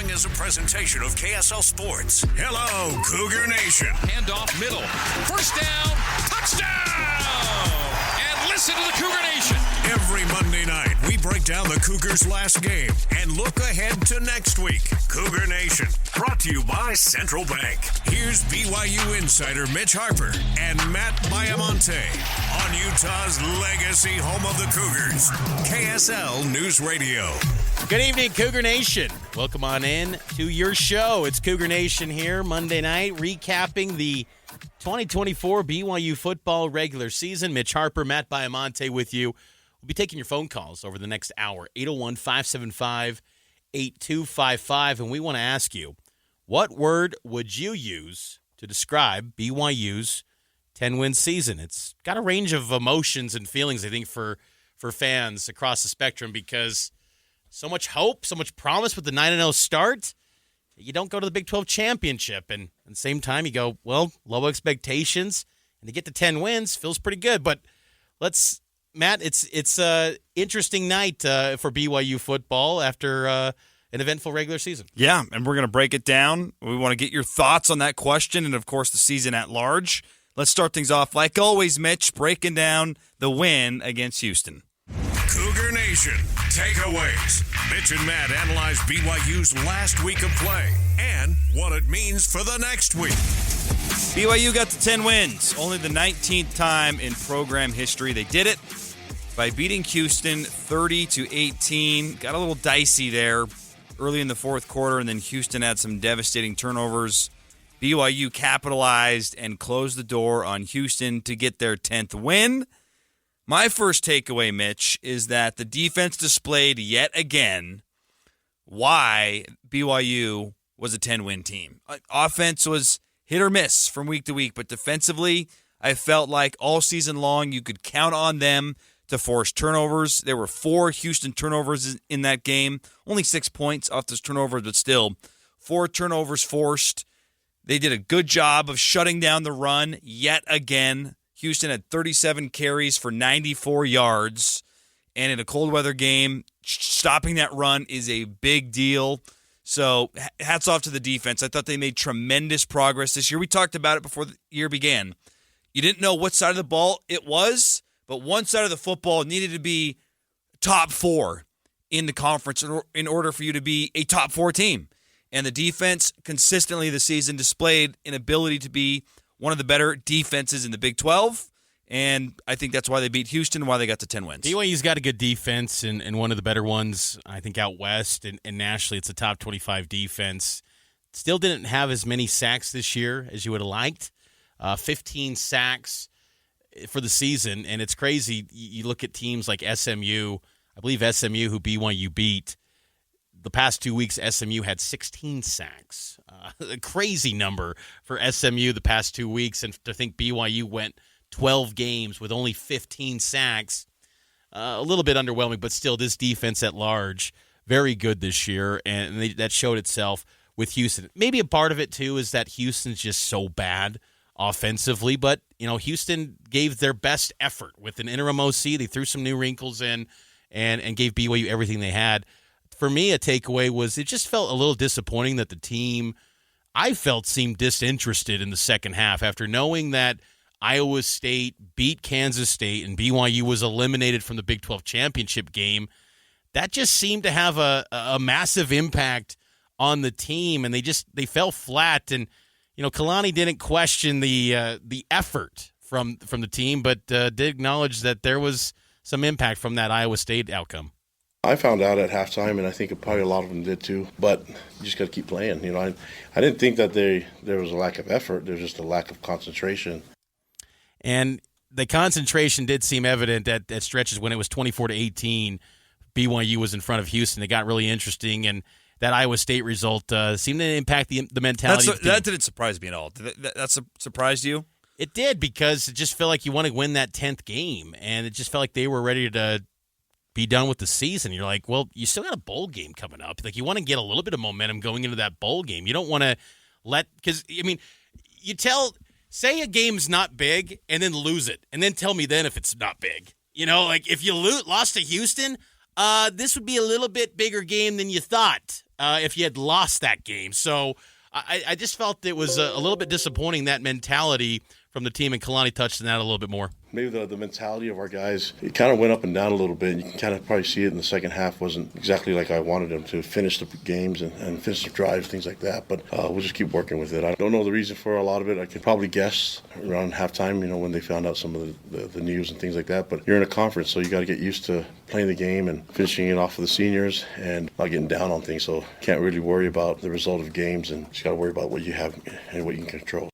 following is a presentation of KSL Sports. Hello, Cougar Nation. Handoff middle. First down. Touchdown. And listen to the Cougar Nation. Every Monday night, we break down the Cougars' last game and look ahead to next week. Cougar Nation, brought to you by Central Bank. Here's BYU insider Mitch Harper and Matt Baiamonte on Utah's legacy home of the Cougars, KSL News Radio. Good evening, Cougar Nation. Welcome on in to your show. It's Cougar Nation here Monday night, recapping the 2024 BYU football regular season. Mitch Harper, Matt Baiamonte with you. We'll be taking your phone calls over the next hour, 801-575-8255. And we want to ask you, what word would you use to describe BYU's 10-win season? It's got a range of emotions and feelings, I think, for fans across the spectrum because so much hope, so much promise with the 9-0 start. You don't go to the Big 12 championship. And at the same time, you go, well, low expectations. And to get to 10 wins feels pretty good. But Matt, it's an interesting night for BYU football after an eventful regular season. Yeah, and we're going to break it down. We want to get your thoughts on that question and, of course, the season at large. Let's start things off, like always, Mitch, breaking down the win against Houston. Cougar Nation, takeaways. Mitch and Matt analyze BYU's last week of play and what it means for the next week. BYU got to 10 wins, only the 19th time in program history they did it by beating Houston 30-18. Got a little dicey there early in the fourth quarter, and then Houston had some devastating turnovers. BYU capitalized and closed the door on Houston to get their 10th win. My first takeaway, Mitch, is that the defense displayed yet again why BYU was a 10-win team. Offense was hit or miss from week to week, but defensively, I felt like all season long you could count on them to force turnovers. There were 4 Houston turnovers in that game, only 6 points off those turnovers, but still 4 turnovers forced. They did a good job of shutting down the run yet again. Houston had 37 carries for 94 yards, and in a cold weather game, stopping that run is a big deal. So hats off to the defense. I thought they made tremendous progress this year. We talked about it before the year began. You didn't know what side of the ball it was, but one side of the football needed to be top 4 in the conference in order for you to be a top 4 team. And the defense consistently this season displayed an ability to be one of the better defenses in the Big 12, and I think that's why they beat Houston, why they got to 10 wins. BYU's got a good defense and one of the better ones, I think, out west, and nationally it's a top 25 defense. Still didn't have as many sacks this year as you would have liked. 15 sacks for the season, and it's crazy. You look at teams like SMU, I believe SMU, who BYU beat, the past 2 weeks, SMU had 16 sacks. A crazy number for SMU the past 2 weeks. And to think BYU went 12 games with only 15 sacks, a little bit underwhelming, but still this defense at large, very good this year. And that showed itself with Houston. Maybe a part of it, too, is that Houston's just so bad offensively. But, Houston gave their best effort with an interim OC. They threw some new wrinkles in and gave BYU everything they had. For me, a takeaway was it just felt a little disappointing that the team, I felt, seemed disinterested in the second half after knowing that Iowa State beat Kansas State and BYU was eliminated from the Big 12 championship game. That just seemed to have a massive impact on the team, and they fell flat. And Kalani didn't question the effort from the team, but did acknowledge that there was some impact from that Iowa State outcome. I found out at halftime, and I think probably a lot of them did too, but you just got to keep playing. I didn't think that there was a lack of effort. There was just a lack of concentration. And the concentration did seem evident at stretches when it was 24-18. BYU was in front of Houston. It got really interesting, and that Iowa State result seemed to impact the mentality of the team. That didn't surprise me at all. Did that surprise you? It did, because it just felt like you want to win that 10th game, and it just felt like they were ready to be done with the season. You're like, well, you still got a bowl game coming up. Like, you want to get a little bit of momentum going into that bowl game. You don't want to because, say a game's not big and then lose it, and then tell me then if it's not big. If you lost to Houston, this would be a little bit bigger game than you thought. if you had lost that game. So I just felt it was a little bit disappointing, that mentality from the team, and Kalani touched on that a little bit more. Maybe the mentality of our guys, it kind of went up and down a little bit. You can kind of probably see it in the second half. Wasn't exactly like I wanted them to finish the games and finish the drives, things like that. But we'll just keep working with it. I don't know the reason for a lot of it. I could probably guess around halftime, when they found out some of the news and things like that. But you're in a conference, so you got to get used to playing the game and finishing it off with the seniors and not getting down on things. So can't really worry about the result of games, and just got to worry about what you have and what you can control.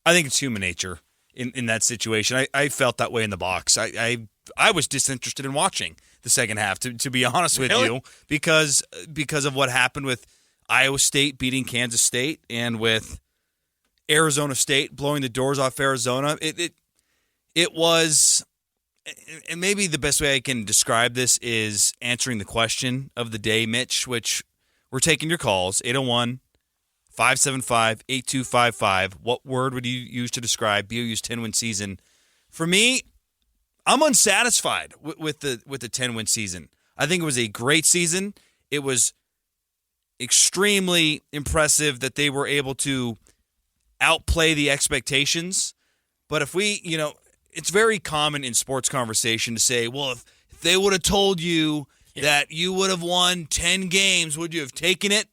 I think it's human nature. In that situation, I felt that way in the box. I was disinterested in watching the second half, to be honest with you, because of what happened with Iowa State beating Kansas State and with Arizona State blowing the doors off Arizona. It was, and maybe the best way I can describe this is answering the question of the day, Mitch, which we're taking your calls, 801-575-8255. What word would you use to describe BYU's 10-win season? For me, I'm unsatisfied with the 10-win season. I think it was a great season. It was extremely impressive that they were able to outplay the expectations. But if we, it's very common in sports conversation to say, well, if they would have told you that you would have won 10 games, would you have taken it?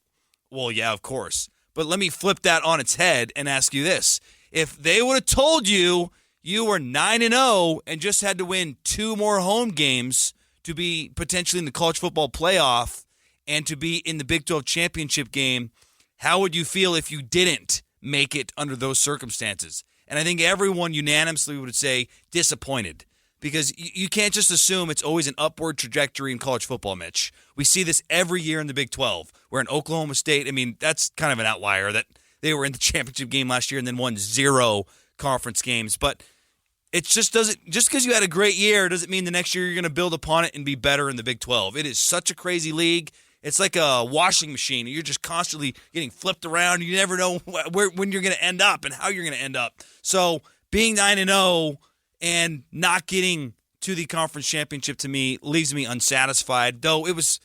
Well, yeah, of course. But let me flip that on its head and ask you this. If they would have told you you were 9-0 and just had to win 2 more home games to be potentially in the college football playoff and to be in the Big 12 championship game, how would you feel if you didn't make it under those circumstances? And I think everyone unanimously would say disappointed. Because you can't just assume it's always an upward trajectory in college football, Mitch. We see this every year in the Big 12, where in Oklahoma State, that's kind of an outlier that they were in the championship game last year and then won 0 conference games. But it just because you had a great year doesn't mean the next year you're going to build upon it and be better in the Big 12. It is such a crazy league. It's like a washing machine. You're just constantly getting flipped around. You never know when you're going to end up and how you're going to end up. So being 9-0 and not getting to the conference championship, to me, leaves me unsatisfied. Though it was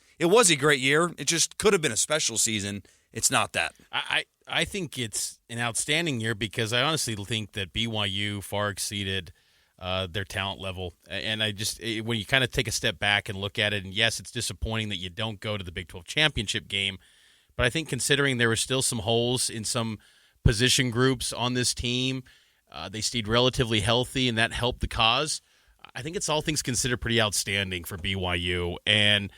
a great year. It just could have been a special season. It's not that. I think it's an outstanding year because I honestly think that BYU far exceeded their talent level. And when you kind of take a step back and look at it, and yes, it's disappointing that you don't go to the Big 12 championship game, but I think considering there were still some holes in some position groups on this team, they stayed relatively healthy, and that helped the cause. I think it's all things considered pretty outstanding for BYU. And,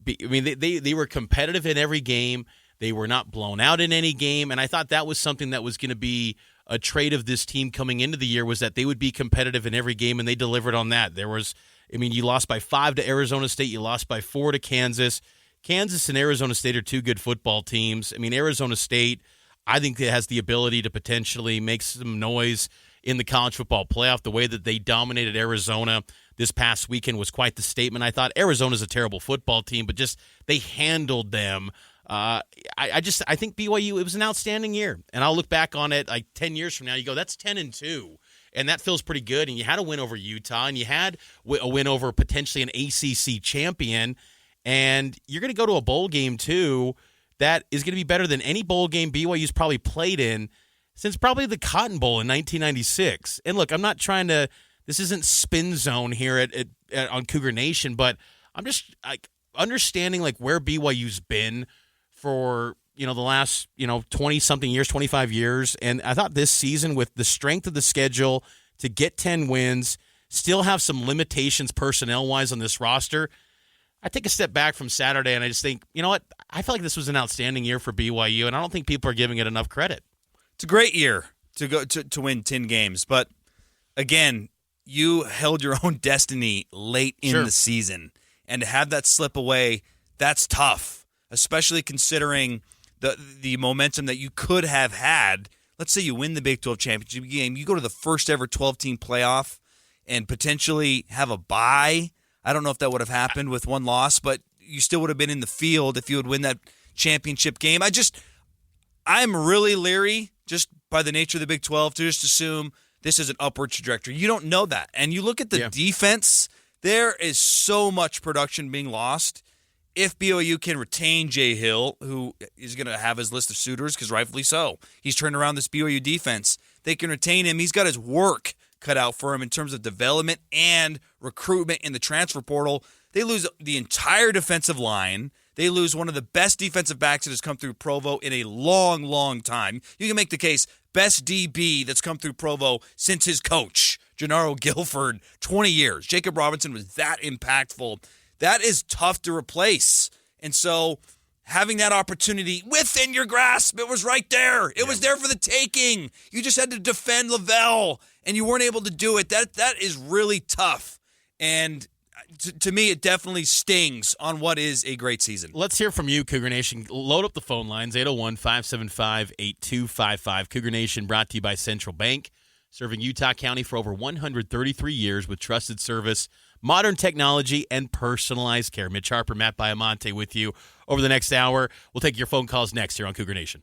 they were competitive in every game. They were not blown out in any game. And I thought that was something that was going to be a trait of this team coming into the year, was that they would be competitive in every game, and they delivered on that. You lost by 5 to Arizona State. You lost by 4 to Kansas. Kansas and Arizona State are 2 good football teams. Arizona State, I think it has the ability to potentially make some noise in the college football playoff. The way that they dominated Arizona this past weekend was quite the statement. I thought Arizona's a terrible football team, but just they handled them. I think BYU, it was an outstanding year. And I'll look back on it like 10 years from now. You go, that's 10-2. And that feels pretty good. And you had a win over Utah, and you had a win over potentially an ACC champion. And you're going to go to a bowl game, too, that is going to be better than any bowl game BYU's probably played in since probably the Cotton Bowl in 1996. And look, I'm not trying to – this isn't spin zone here on Cougar Nation, but I'm just understanding where BYU's been for the last 20-something years, 25 years. And I thought this season, with the strength of the schedule to get 10 wins, still have some limitations personnel-wise on this roster – I take a step back from Saturday, and I just think, you know what? I feel like this was an outstanding year for BYU, and I don't think people are giving it enough credit. It's a great year to go to win 10 games, but again, you held your own destiny late in the season, and to have that slip away, that's tough, especially considering the momentum that you could have had. Let's say you win the Big 12 championship game, you go to the first ever 12-team playoff, and potentially have a bye. I don't know if that would have happened with one loss, but you still would have been in the field if you would win that championship game. I'm really leery, just by the nature of the Big 12, to just assume this is an upward trajectory. You don't know that. And you look at the defense, there is so much production being lost. if BYU can retain Jay Hill, who is going to have his list of suitors, because rightfully so, he's turned around this BYU defense. They can retain him. He's got his work cut out for him in terms of development and recruitment in the transfer portal. They lose the entire defensive line. They lose one of the best defensive backs that has come through Provo in a long, long time. You can make the case, best DB that's come through Provo since his coach, Gennaro Guilford, 20 years. Jacob Robinson was that impactful. That is tough to replace. And so having that opportunity within your grasp, it was right there. It was there for the taking. You just had to defend Lavelle, and you weren't able to do it. That is really tough. And to me, it definitely stings on what is a great season. Let's hear from you, Cougar Nation. Load up the phone lines, 801-575-8255. Cougar Nation brought to you by Central Bank, serving Utah County for over 133 years with trusted service, modern technology, and personalized care. Mitch Harper, Matt Baiamonte with you over the next hour. We'll take your phone calls next here on Cougar Nation.